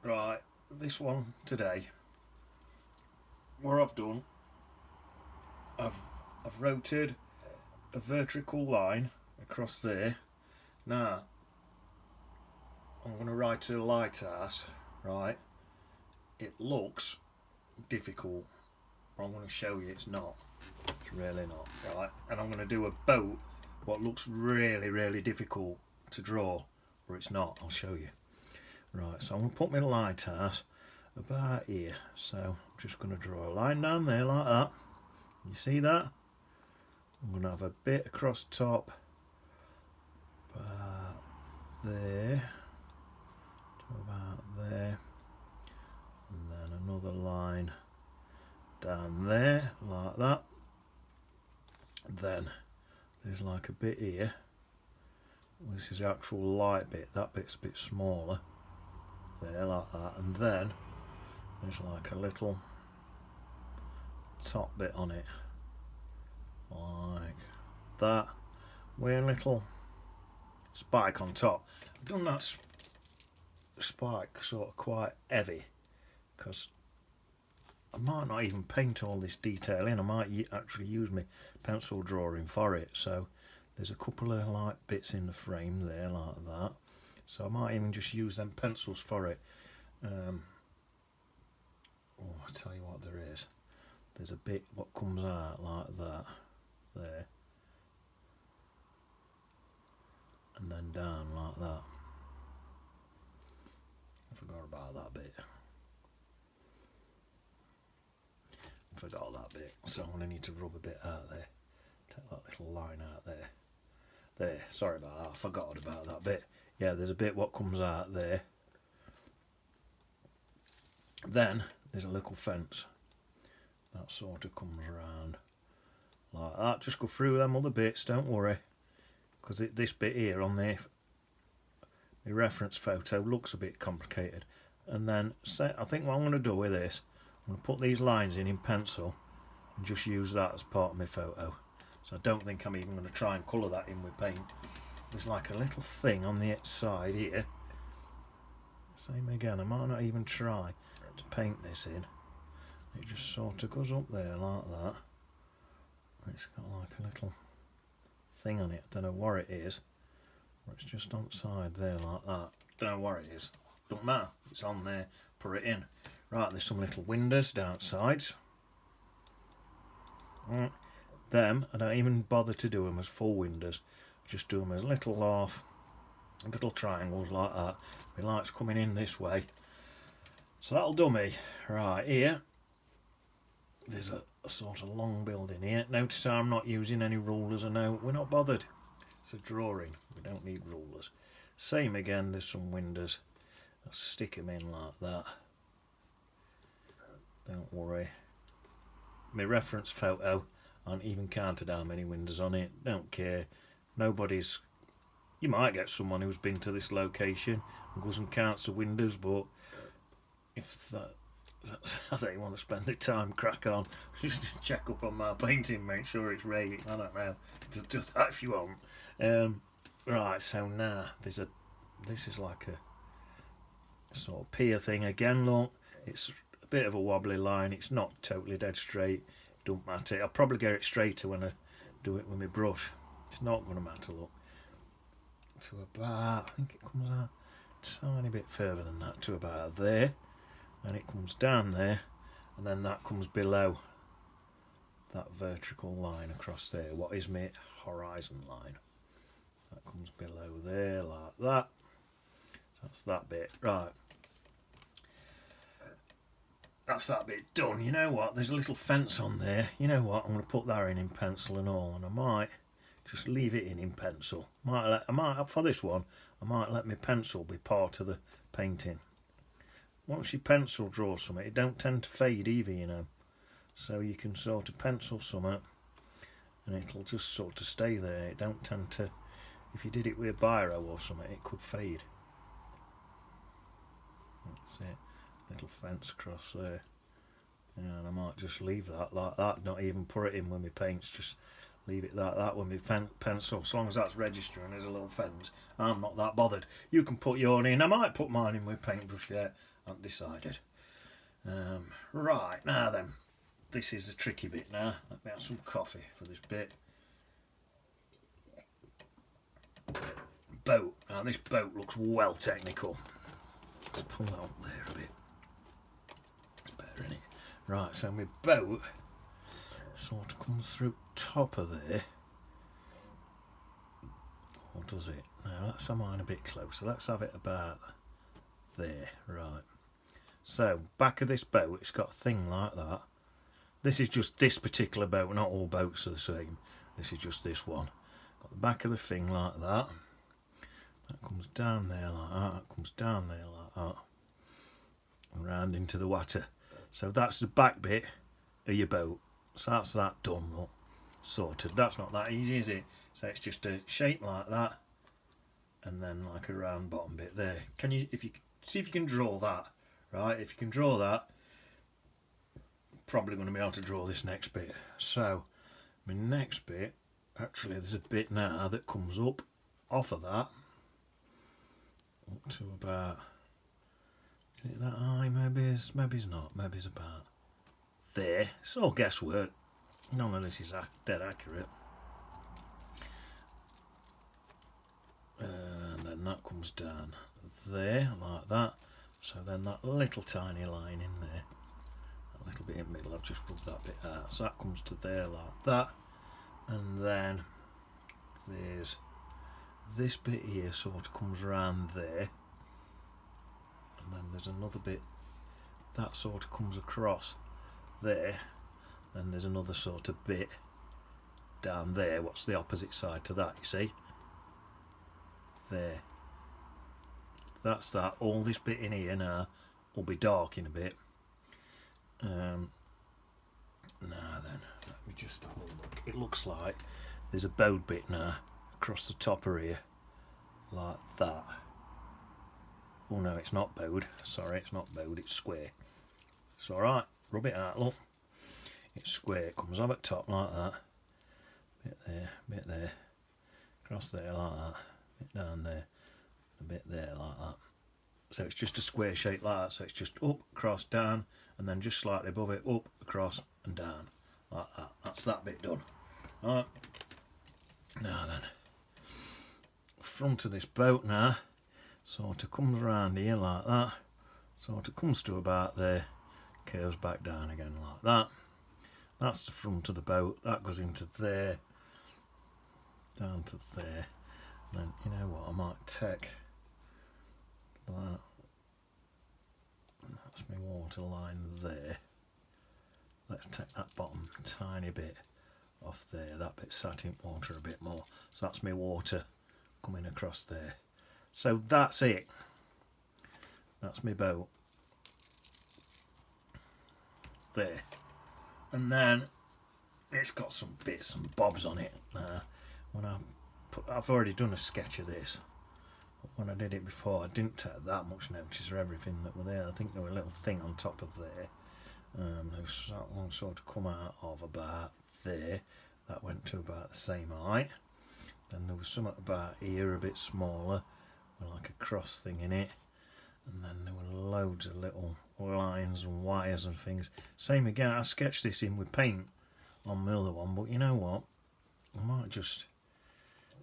Right, this one today, what I've done, I've I've rotated a vertical line across there. Now I'm going to write a lighthouse. Right, it looks difficult, but I'm going to show you it's not. It's really not. Right, and I'm going to do a boat. What looks really difficult to draw, but it's not. I'll show you. Right, so I'm going to put my lighthouse about here. So I'm just going to draw a line down there like that. You see that? I'm going to have a bit across top about there to about there, and then another line down there like that. Then there's like a bit here. This is the actual light bit. That bit's a bit smaller there like that, and then there's like a little top bit on it like that with a little spike on top. I've done that spike sort of quite heavy because I might not even paint all this detail in. I might actually use my pencil drawing for it. So there's a couple of light bits in the frame there like that, so I might even just use them pencils for it. I tell you what, there's a bit what comes out like that there, and then down like that. I forgot about that bit. So I'm going to need to rub a bit out there. Take that little line out there. There, sorry about that, I forgot about that bit. Yeah, there's a bit what comes out there. Then there's a little fence that sort of comes around like that. Just go through them other bits, don't worry, because this bit here on the reference photo looks a bit complicated. And then I think what I'm going to do with this, I'm going to put these lines in pencil and just use that as part of my photo. So I don't think I'm even going to try and colour that in with paint. There's like a little thing on the side here. Same again, I might not even try to paint this in. It just sort of goes up there like that. It's got like a little thing on it. I don't know what it is. But it's just on the side there like that. Don't know what it is. Don't matter. It's on there. Put it in. Right, there's some little windows down sides. Them, I don't even bother to do them as full windows. Just do them as little triangles like that. My light's coming in this way. So that'll do me. Right, here, there's a sort of long building here. Notice how I'm not using any rulers. I know we're not bothered. It's a drawing. We don't need rulers. Same again, there's some windows. I'll stick them in like that. Don't worry. My reference photo, I haven't even counted how many windows on it. Don't care. Nobody's... You might get someone who's been to this location and goes and counts the windows, but if that's how they want to spend their time, crack on. Just to check up on my painting, make sure it's raining. I don't know. Just do that if you want. Right, so now this is like a sort of pier thing again. Look, it's a bit of a wobbly line. It's not totally dead straight. Don't matter. I'll probably get it straighter when I do it with my brush. It's not going to matter. Look, to about, I think it comes out a tiny bit further than that, to about there, and it comes down there, and then that comes below that vertical line across there. What is my horizon line? That comes below there like that. That's that bit. Right, that's that bit done. You know what, there's a little fence on there. You know what, I'm going to put that in pencil and all, and I might just leave it in pencil. I might for this one, I might let my pencil be part of the painting. Once you pencil draw something, it don't tend to fade either, you know. So you can sort of pencil something and it'll just sort of stay there. It don't tend to, if you did it with a biro or something, it could fade. That's it. Little fence across there. And I might just leave that like that, not even put it in with my paints, just leave it like that with my pencil. As long as that's registering as a little fence, I'm not that bothered. You can put yours in. I might put mine in with paintbrush yet. I haven't decided. Right, now then. This is the tricky bit now. Let me have some coffee for this bit. Boat. Now this boat looks well technical. Let's pull that up there a bit. It's better, isn't it? Right, so my boat sort of comes through top of there. Or does it? Now let's have mine a bit closer. Let's have it about there. Right. So back of this boat, it's got a thing like that. This is just this particular boat. Not all boats are the same. This is just this one. Got the back of the thing like that. That comes down there like that. That comes down there like that. And round into the water. So that's the back bit of your boat. So that's that done, look. Sorted. That's not that easy, is it? So it's just a shape like that. And then like a round bottom bit there. Can you, if you see if you can draw that, right? If you can draw that, probably going to be able to draw this next bit. So my next bit, actually there's a bit now that comes up off of that up to about, is it that high? Maybe it's not, maybe it's about there. It's all guesswork, none of this is dead accurate. And then that comes down there like that. So then that little tiny line in there, a little bit in the middle, I've just rubbed that bit out. So that comes to there like that. And then there's this bit here sort of comes around there. And then there's another bit that sort of comes across there. Then there's another sort of bit down there. What's the opposite side to that, you see? There. That's that. All this bit in here now will be dark in a bit. Now then, let me just have a look. It looks like there's a bowed bit now across the top of here, like that. Oh no, it's not bowed. Sorry, it's not bowed, it's square. It's alright, rub it out, look. It's square, it comes up at top like that. Bit there, across there like that, bit down there, a bit there like that. So it's just a square shape like that, so it's just up, across, down, and then just slightly above it, up, across, and down, like that. That's that bit done. Right. Now then, front of this boat now, sort of comes around here like that, sort of comes to about there, curves back down again like that. That's the front of the boat. That goes into there, down to there. And then, you know what, I might take that. That's my water line there. Let's take that bottom tiny bit off there. That bit sat in water a bit more. So that's my water coming across there. So that's it. That's my boat. There. And then it's got some bits and bobs on it. I've already done a sketch of this. But when I did it before, I didn't take that much notice of everything that were there. I think there were a little thing on top of there. That one sort of come out of about there. That went to about the same height. Then there was something about here a bit smaller, with like a cross thing in it. And then there were loads of little lines and wires and things. Same again, I sketched this in with paint on the other one, but you know what? I might just,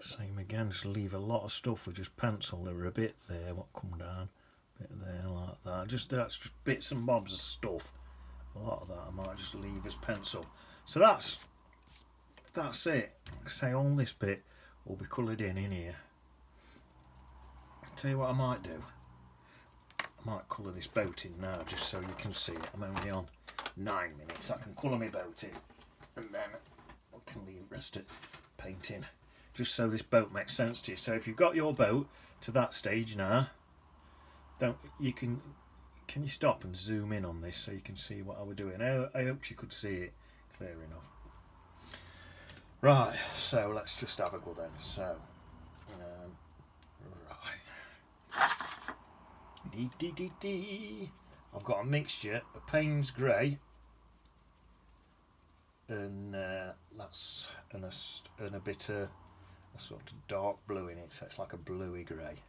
same again, just leave a lot of stuff with just pencil. There were a bit there, what come down, a bit there like that. That's just bits and bobs of stuff. A lot of that I might just leave as pencil. So that's it. Like I say, all this bit will be coloured in here. I'll tell you what I might do. I might colour this boat in now just so you can see it. I'm only on 9 minutes. I can colour my boat in and then I can leave the rest of painting just so this boat makes sense to you. So if you've got your boat to that stage now, can you stop and zoom in on this so you can see what I was doing? I hope you could see it clear enough. Right, so let's just have a go then. So, right. I've got a mixture of Payne's Grey and that's and a bit of a sort of dark blue in it, so it's like a bluey grey.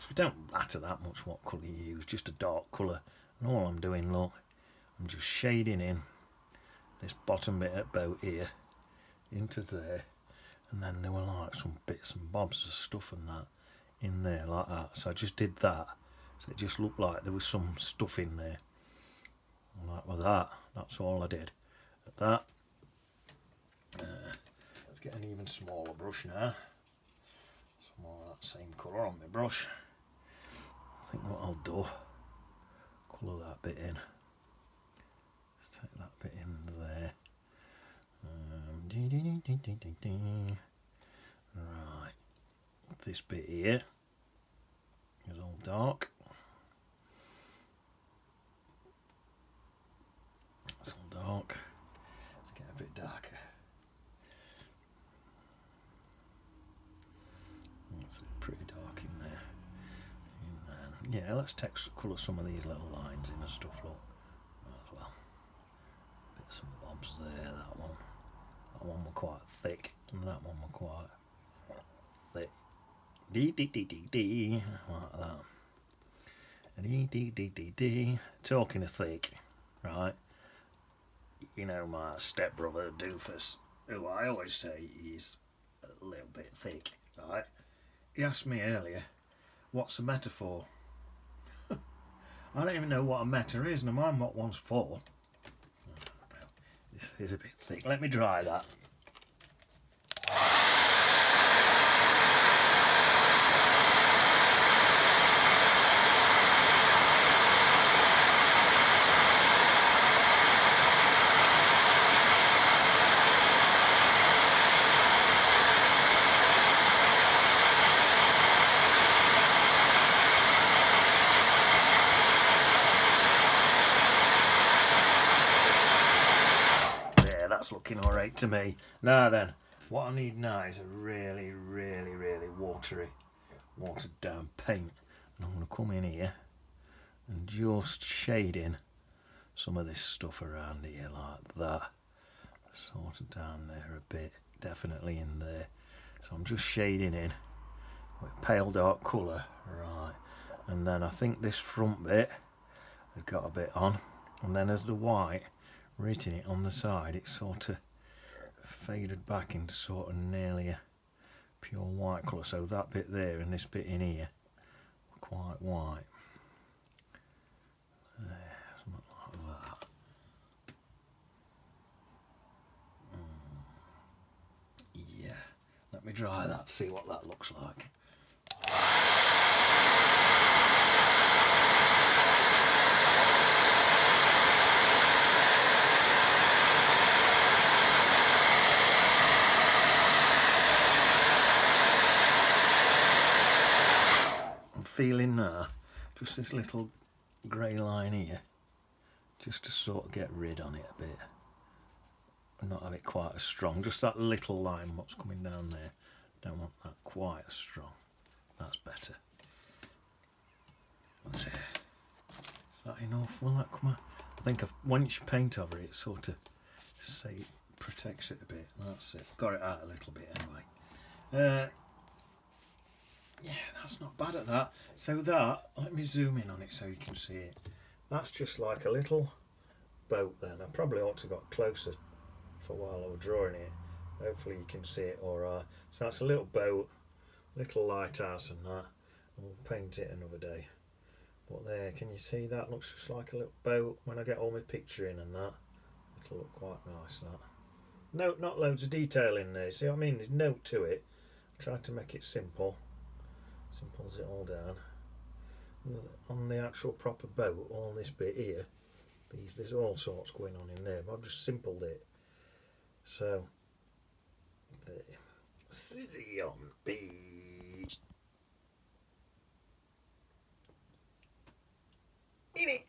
We don't matter that much what colour you use, just a dark colour. And all I'm doing, look, I'm just shading in this bottom bit at boat here into there, and then there were like some bits and bobs of stuff and that in there like that. So I just did that, so it just looked like there was some stuff in there. And like with that, that's all I did. At that, let's get an even smaller brush now. Some more of that same colour on my brush. I think what I'll do, colour that bit in. Let's take that bit in there. Right, this bit here is all dark. It's all dark. Let's get a bit darker. It's pretty dark in there. And then, yeah, let's colour some of these little lines in and stuff, look, as well. Bits and bobs there, that one. That one were quite thick, and that one were quite thick. Dee dee dee dee dee, like that. Dee dee dee dee dee. Talking of thick, right? You know my stepbrother Doofus, who I always say he's a little bit thick, right? He asked me earlier, what's a metaphor? I don't even know what a meta is, no mind what one's for. This is a bit thick. Let me dry that. That's looking alright to me. Now then, what I need now is a really, really, really watered down paint. And I'm going to come in here and just shade in some of this stuff around here like that. Sort of down there a bit, definitely in there. So I'm just shading in with pale dark colour, right. And then I think this front bit has got a bit on. And then as the white written it on the side, it sort of faded back into sort of nearly a pure white colour. So that bit there and this bit in here were quite white. There, something like that. Yeah, let me dry that, see what that looks like. Feeling now, just this little grey line here, just to sort of get rid on it a bit and not have it quite as strong, just that little line what's coming down there, don't want that quite as strong. That's better. There. Is that enough? Will that come out? I think once you paint over it, sort of protects it a bit. That's it. Got it out a little bit anyway. Yeah, that's not bad at that. So that, let me zoom in on it so you can see it. That's just like a little boat then. I probably ought to have got closer for while I was drawing it. Hopefully you can see it alright. So that's a little boat, little lighthouse and that. And we'll paint it another day. But there, can you see that? Looks just like a little boat. When I get all my picture in and that, it'll look quite nice, that. No, not loads of detail in there. See what I mean? There's note to it. I tried to make it simple. Simples it all down. On the actual proper boat, all this bit here, there's all sorts going on in there, but I've just simpled it. So, there. City on beach. In it.